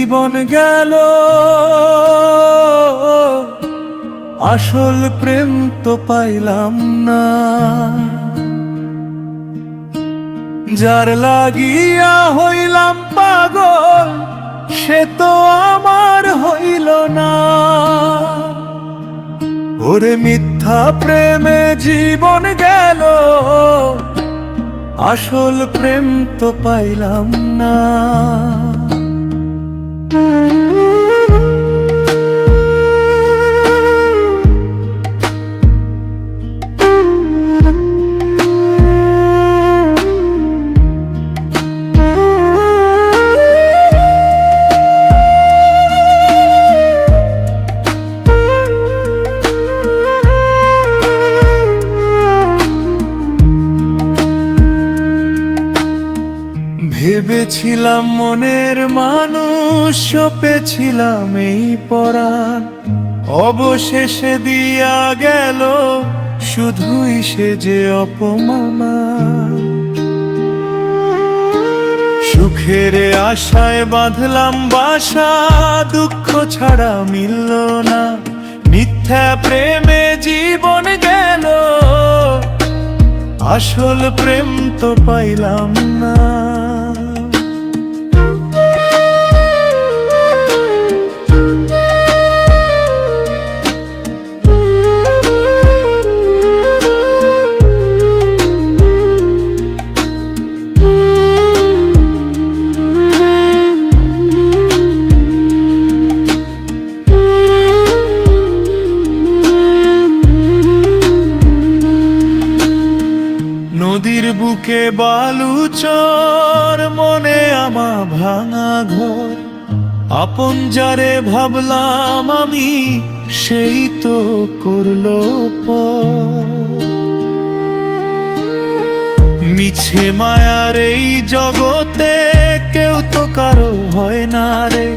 জীবন গেল, আসল প্রেম তো পাইলাম না। যার লাগিয়া হইলাম পাগল, সে তো আমার হইল না। ওরে মিথ্যা প্রেমে জীবন গেল, আসল প্রেম তো পাইলাম না। ভেবেছিলাম মনের মানুষ, পেয়েছিলাম এই পরাণ, অবশেষে দিয়া গেল শুধুই সে যে অপমান। সুখের আশায় বাঁধলাম বাসা, দুঃখ ছাড়া মিলল না। মিথ্যা প্রেমে জীবন গেল, আসল প্রেম তো পাইলাম না। নদীর বুকে বালুচর, মনে আমা ভাঙা ঘর। আপন যারে ভাবলাম আমি, সেই তো করলো পর। মিছে মায়ার এই জগতে কেউ তো কারো হয় না রে।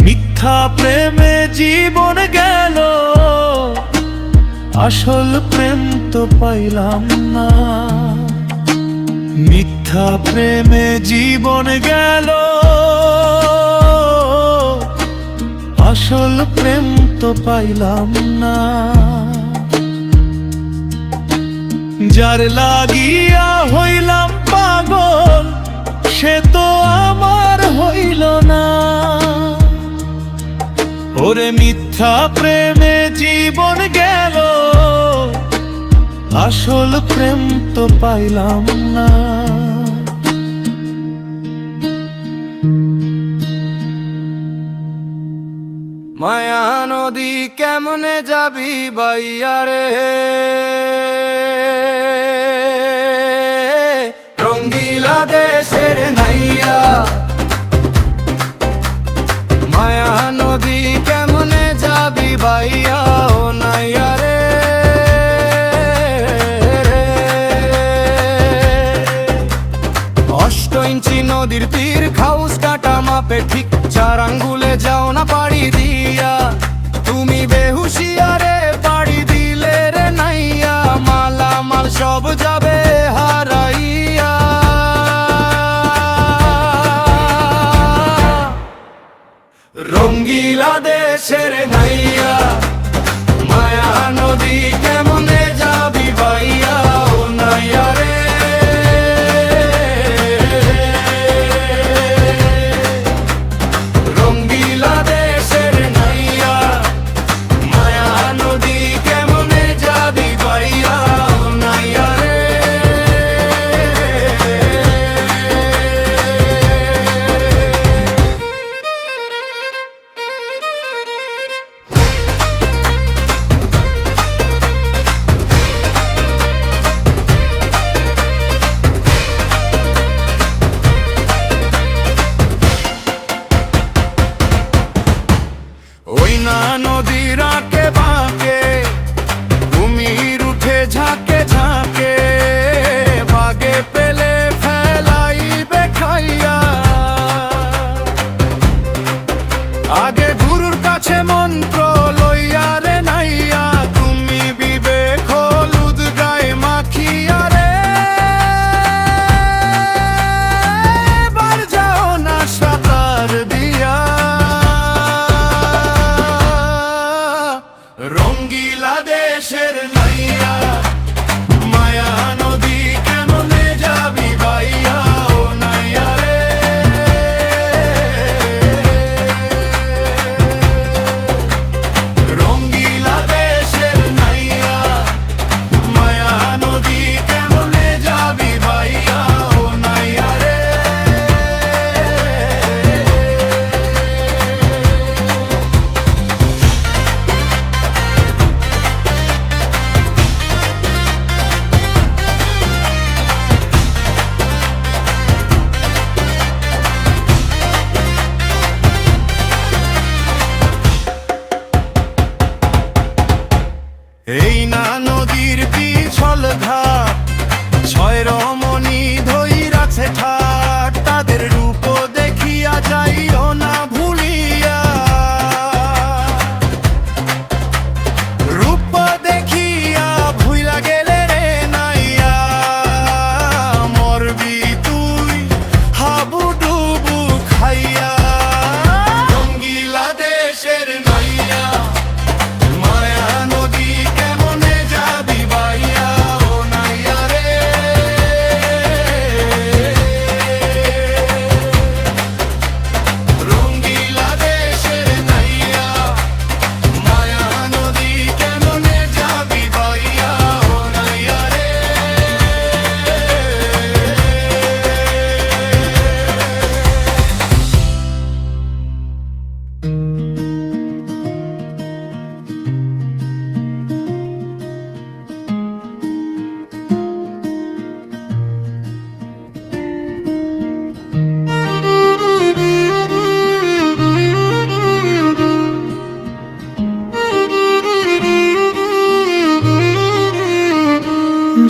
মিথ্যা প্রেমে জীবন গেল, আসল প্রেম তো পাইলাম না। মিথ্যা প্রেমে জীবন গেল, আসল প্রেম তো পাইলাম না। যার লাগিয়া হইলাম পাগল, সে তো আমার হইল না। ওরে মিথ্যা প্রেমে জীবন গেল, আসল প্রেম তো পাইলাম না। মায়া নদী কেমনে যাবি বাইয়া রে, রঙ্গিলা দেশের নাইয়া। মায়া নদী কেমনে যাবি বাইয়া ও নাইয়া রে। অষ্ট ইঞ্চি নদীর তীর, খাউস কাটা মাপে ঠিক 4 আঙ্গুলে যাও না পাড়ি দিয়া। তুমি বেহুশিয়ারে পাড়ি দিলে রে নাইয়া, মালামাল সব যাবে হারাইয়া। রঙ্গিলা দেশের নাইয়া, মায়া নদী কেমনে যাবি বাইয়া ও নাইয়া রে। রঙ্গিলা দেশের নাইয়া, মায়া নদী কেমনে যাবি বাইয়া ও নাইয়া রে। ওই না নদীর আঁকে বাঁকে, কুমির উঠে ঝাঁকে ঝাঁকে। ভাগে পেলে ফেলাইবে খাইয়া, আগে গুরুর কাছে মন্ত্র লইয়া রে নাইয়া। তুমি বিবেক হলুদ গায়ে মাখিয়া রে, বার যাও না সাঁতার দিয়া।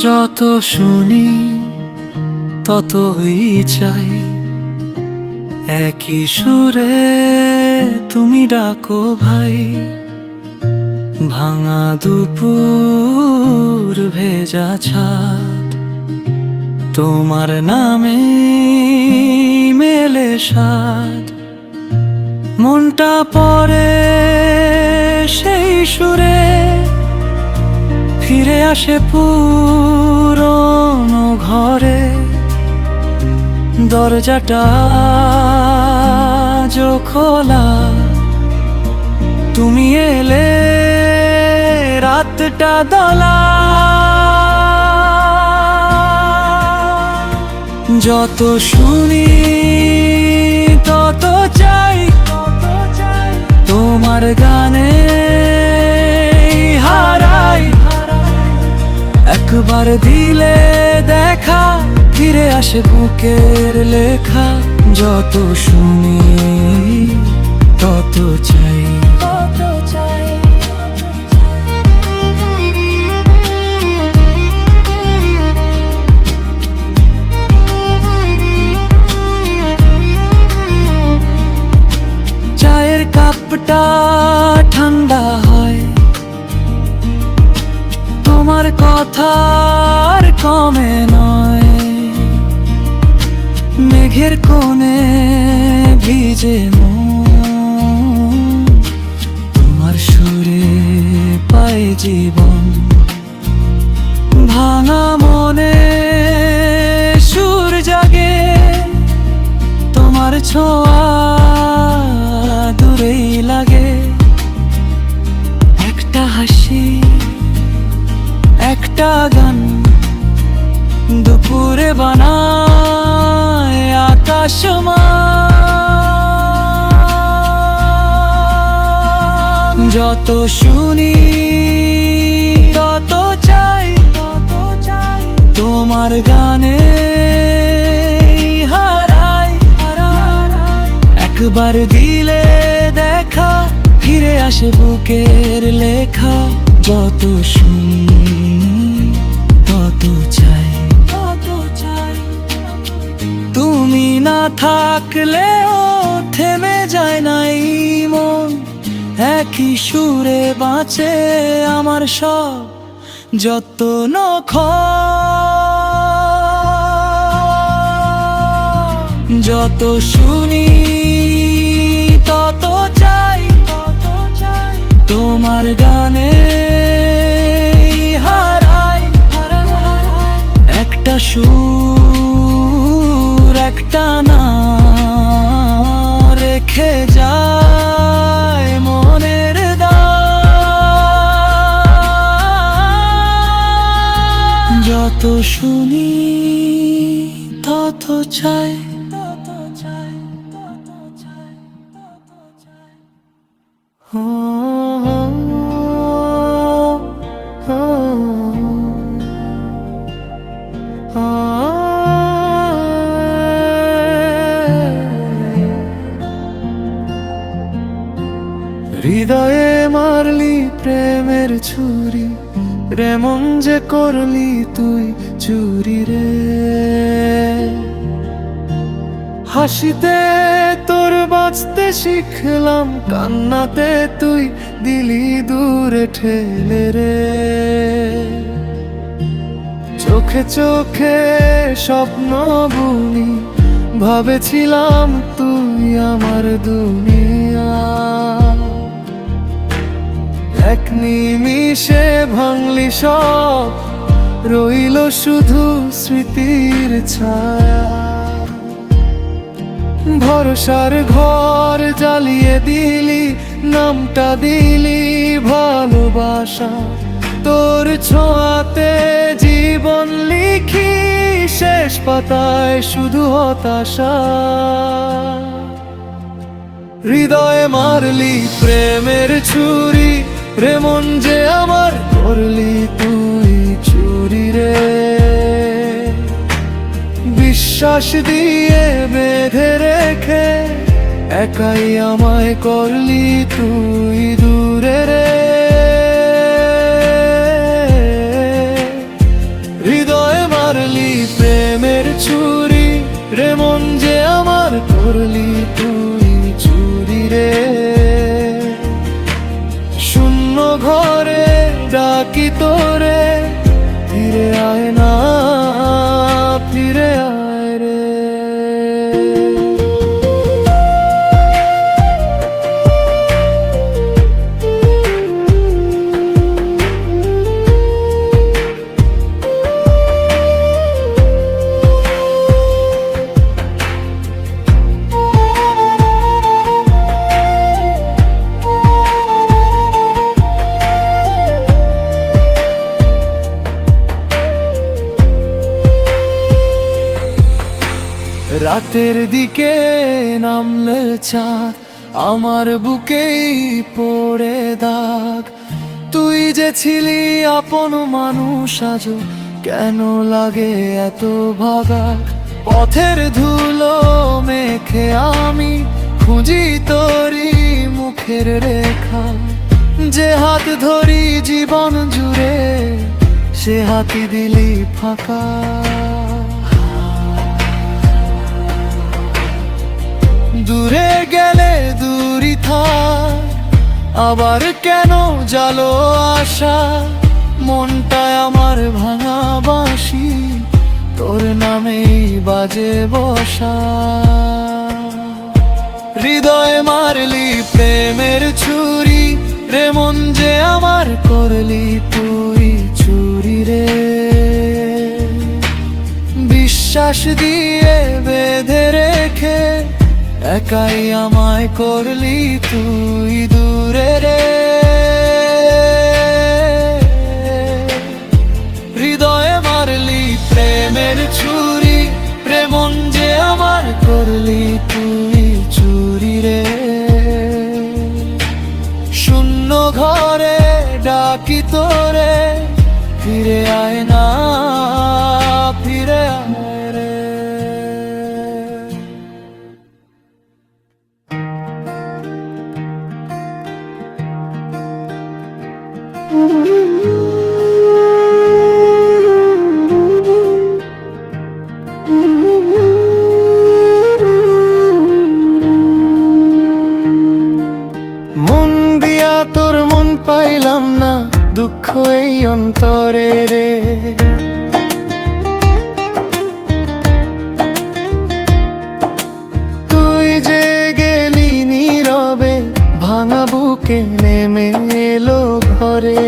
যত শুনি ততই চাই, একই সুরে তুমি ডাকো ভাই। ভাঙা দুপুর ভেজা ছাদ, তোমার নামে মেলে সাদ। মনটা পড়ে সেই সুরে, ফিরে আসে পুরনো ঘরে। দরজাটা আজও খোলা, তুমি এলে রাতটা দলা। যত শুনি তত চাই, তোমার গানে হারাই। একবার দিলে দেখা, ফিরে আসে বুকের লেখা। যত শুনি তত চাই। চায়ের কাপটা ঠান্ডা হয়, তোমার কথার কমে নয়। মেঘের কোণে ভিজে মন, তোমার সুরে পায় জীবন। ভাঙা মনে সুর জাগে, তোমার ছোঁয়া দূরেই লাগে। একটা হাসি, একটা গান, দুপুরে বানায় আকাশমান। যত শুনি তত চাই, তোমার গানে হারাই। একবার দিলে দেখা, ফিরে আসে বুকের লেখা। যত শুনি তত চাই। তুমি না থাকলেও থেমে যায় নাই মন, একই সুরে বাঁচে আমার সব যত্ন। যত শুনি তত চাই, তোমার গানে হারাই। একটা সুর, একটা না রেখে যায় মনের দান। যত শুনি তত চাই। হৃদয়ে মারলি প্রেমের ছুরি, রে মন যে করলি তুই চুরি রে। হাসিতে তোর বাঁচতে শিখলাম, কান্নাতে তুই দিলি দূরে ঠেলে রে। চোখে চোখে স্বপ্ন বুনি, ভাবেছিলাম তুই আমার দুনিয়া। এক নিমিষে ভাঙলি সব, রইল শুধু স্মৃতির ছায়া। ভরসার ঘর জ্বালিয়ে দিলি, নামটা দিলি ভালোবাসা। তোর ছোঁয়াতে জীবন লিখি, শেষ পাতায় শুধু হতাশা। হৃদয়ে মারলি প্রেমের ছুরি, রে মন যে আমার করলি তুই চুরি রে। বিশ্বাস দিয়ে বেঁধে রেখে, একাই আমায় করলি তুই দূরে রে। তোরে, ফিরে আয় না, ফিরে আয় রে। রাতের দিকে নামলে চাঁদ, আমার বুকেই পড়ে দাগ। তুই যে ছিলি আপন মানুষ, আজও কেন লাগে এত ভাগা? পথের ধুলো মেখে আমি খুঁজি তোরি মুখের রেখা। যে হাত ধরি জীবন জুড়ে, সে হাতই দিলি ফাঁকা। দূরে গেলে দূরই থাক, আবার কেন জালো আশা? মনটায় আমার ভাঙা বাঁশি, তোর নামেই বাজে বসা। হৃদয়ে মারলি প্রেমের ছুরি রে, মন যে আমার করলি তুই চুরি রে। বিশ্বাস দিয়ে বেঁধে রেখে একাই আমায় করলি তুই দূরে রে। হৃদয়ে মারলি প্রেমের ছুরি, প্রেমন যে আমার করলি তুই চুরি রে। শূন্য ঘরে ডাকি তোরে, ফিরে আয় না, ফিরে আয় রে। মন দিয়া তোর মন পাইলাম না, দুঃখ এই অন্তরে রে। তুই যে গেলি নীরবে, ভাঙা বুকে নেমে এলো ঘরে।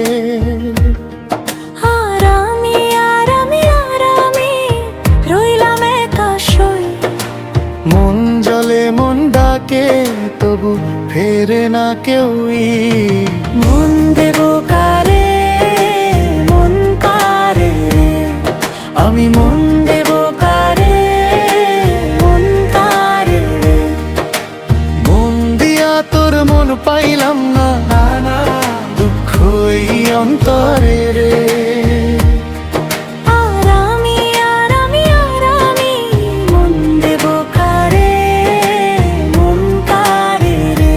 রইলাম একা সই, মন জলে মন ডাকে, তবু ফেরে না কেউই। মন দেব কারে, মন কারে রে। আমি মন দেব কারে, মন কারে রে। মন দিয়া তোর মন পাইলাম না, দুঃখ এই অন্তরে রে। মন দেব কারে, মন কারে রে।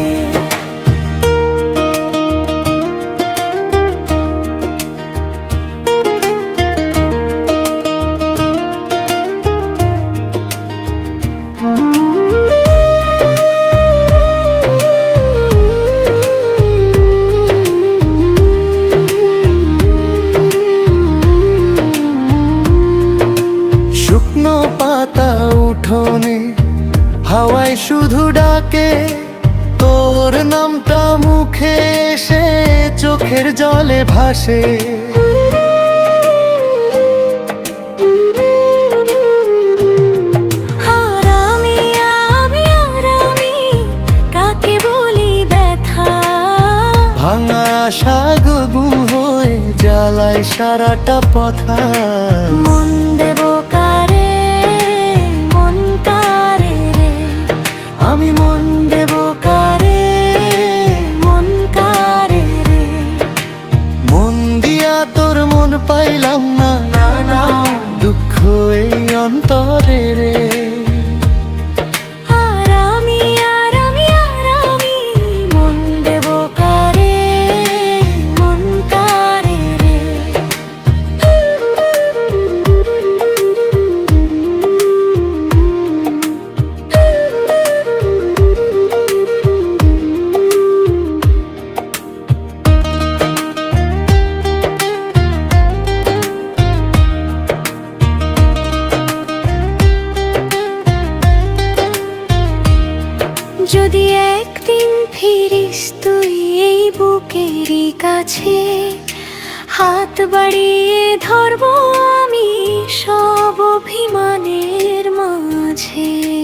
শুকনো পাতা উঠোনে হাওয়ায় শুধু ডাকে, তোর নামটা মুখে এসে চোখের জলে ভাসে। কাকে বলি ব্যথা? ভাঙা আশা গুম হয়ে জ্বালায় সারাটা পথা। মন দেব কারে, মন কারে রে। আমি মন দেব কারে, মন কারে রে। মন দিয়া তোর মন পাইলাম না, দুঃখ এই অন্তরে রে। মন দেব কারে, মন কারে রে। বুকেরই কাছে হাত বাড়িয়ে ধরবো আমি সব অভিমানের মাঝে।